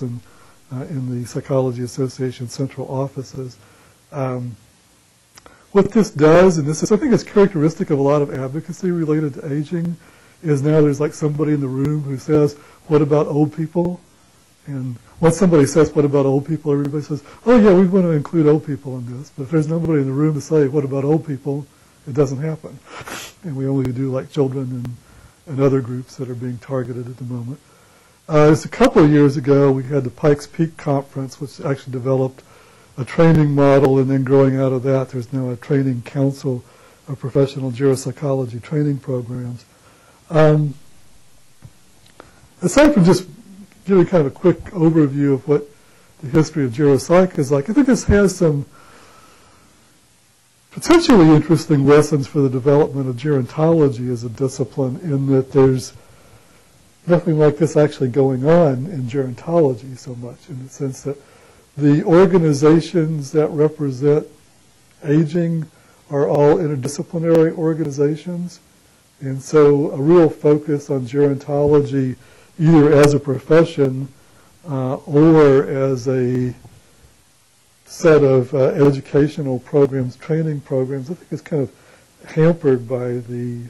and in the Psychology Association central offices. What this does, and this is, I think, is characteristic of a lot of advocacy related to aging, is now there's like somebody in the room who says, "What about old people?" And once somebody says, "What about old people?" everybody says, "Oh yeah, we want to include old people in this." But if there's nobody in the room to say, "What about old people?" it doesn't happen. And we only do like children and other groups that are being targeted at the moment. Just a couple of years ago, we had the Pikes Peak Conference, which actually developed a training model, and then growing out of that, there's now a training council of professional geropsychology training programs. Aside from just giving kind of a quick overview of what the history of geropsych is like, I think this has some potentially interesting lessons for the development of gerontology as a discipline, in that there's nothing like this actually going on in gerontology so much, in the sense that the organizations that represent aging are all interdisciplinary organizations, and so a real focus on gerontology, either as a profession or as a set of educational programs, training programs, I think is kind of hampered by the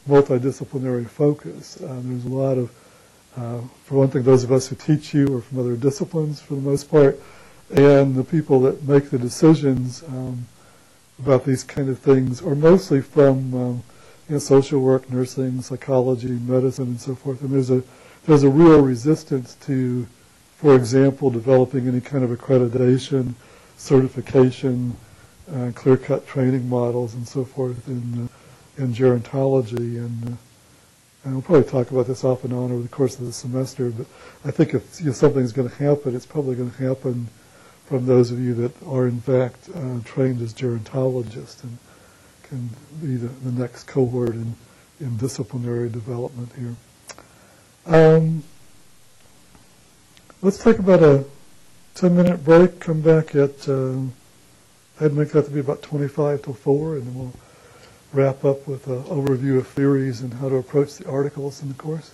multidisciplinary focus. There's a lot of, for one thing, those of us who teach you are from other disciplines for the most part, and the people that make the decisions about these kind of things are mostly from social work, nursing, psychology, medicine, and so forth. And there's a real resistance to, for example, developing any kind of accreditation, certification, clear-cut training models, and so forth in gerontology. And we'll probably talk about this off and on over the course of the semester. But I think if something's going to happen, it's probably going to happen from those of you that are in fact trained as gerontologists and can be the next cohort in disciplinary development here. Let's take about a 10-minute break, come back at, I'd make that to be about 25 till 4, and then we'll wrap up with an overview of theories and how to approach the articles in the course.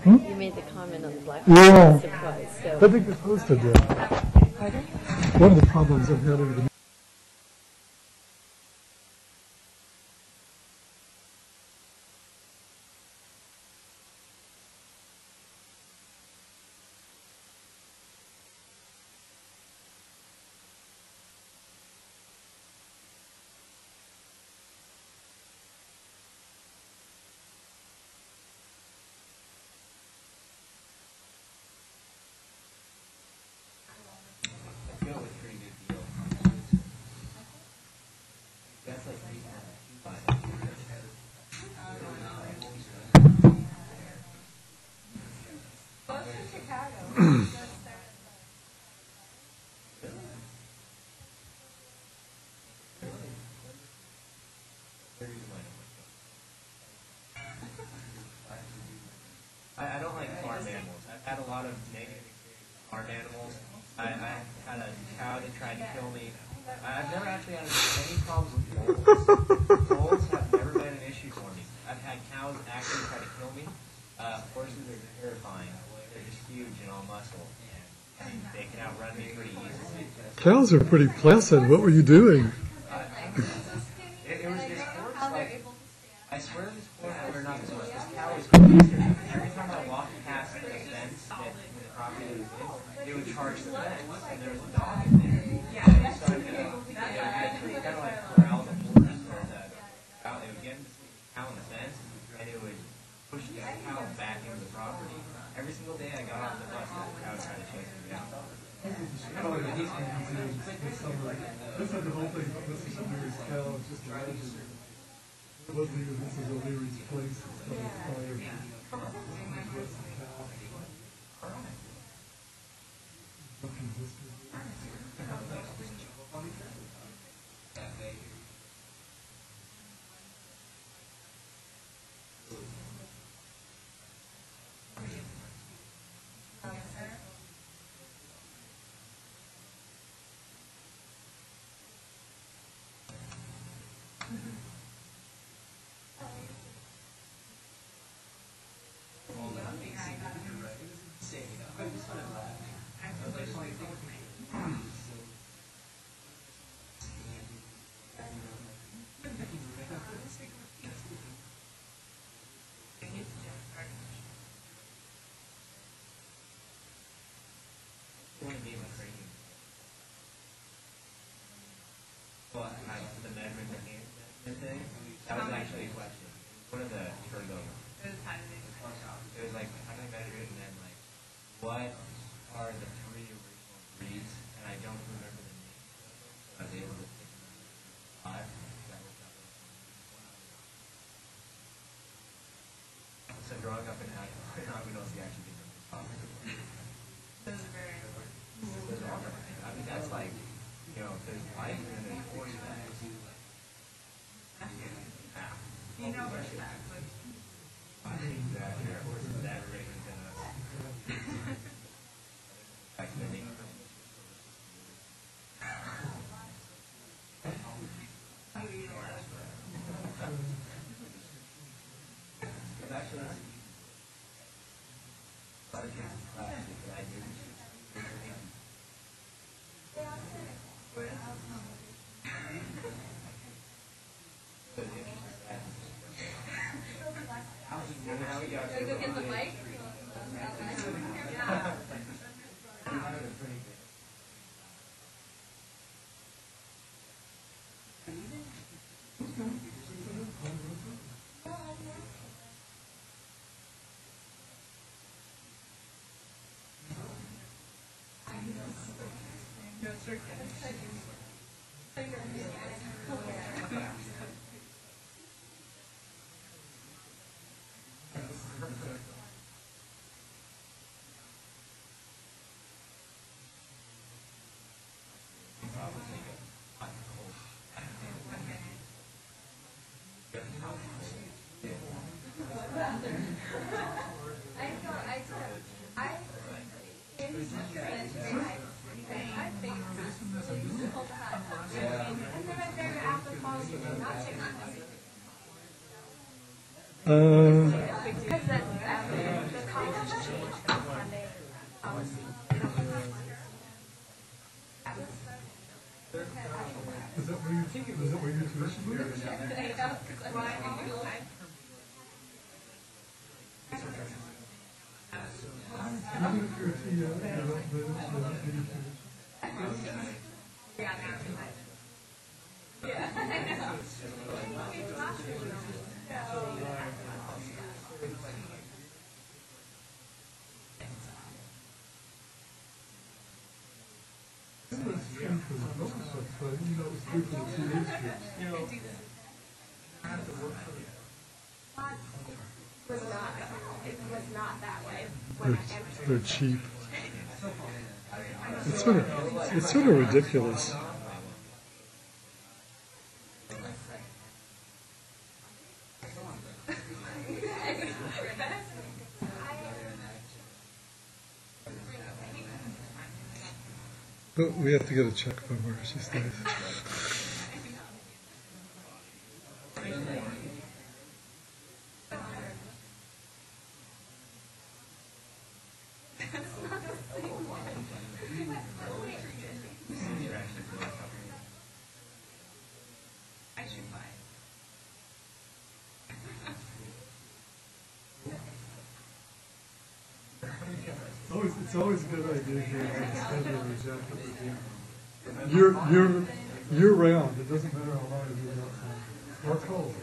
You made the comment on the black yeah. surprise. So. I think it's posted there. Pardon? One of the problems I'm having with the I don't like farm animals. I've had a lot of negative experiences with farm animals. I had a cow that tried to kill me. I've never actually had any problems with wolves. Wolves have never been an issue for me. I've had cows actually try to kill me. Horses are terrifying. They're just huge and all muscle. And they can outrun me pretty easily. cows are pretty placid. What were you doing? It was this horse, like, I swear this horse, or not this horse, this cow was crazy. Every time I walked past the fence that the property was in, it would charge the fence, and there was a dog in there. And it started to, it would kind of like corral the horse, and it would get the cow on the fence, and it would push the cow back into the property. Every single day I got off the bus, the cow was trying to chase me down. This is the whole thing, this is O'Leary's cow, it's just a legend. It wasn't even, this is O'Leary's place, it's called fire. Well, the measurement thing, that was actually a question. One of the turbo. It was like, how do I measure it? And then like, what are the 3 original breeds? And I don't remember the names. So I was able to pick them out. 5. That worked out well. So growing up in Iowa, we don't see actually big numbers. Those are very important. I mean, that's like, you know, if there's life and there's 40 bags. You know where it's at. Exactly. Of course, it's that rate than us. Go get the mic. Is that where your tuition was? It was not that way. They're cheap. It's sort of ridiculous. But we have to get a check from where she stays. It's always a good idea here to spend your jacket with you. Year round. It doesn't matter how long you're outside or cold.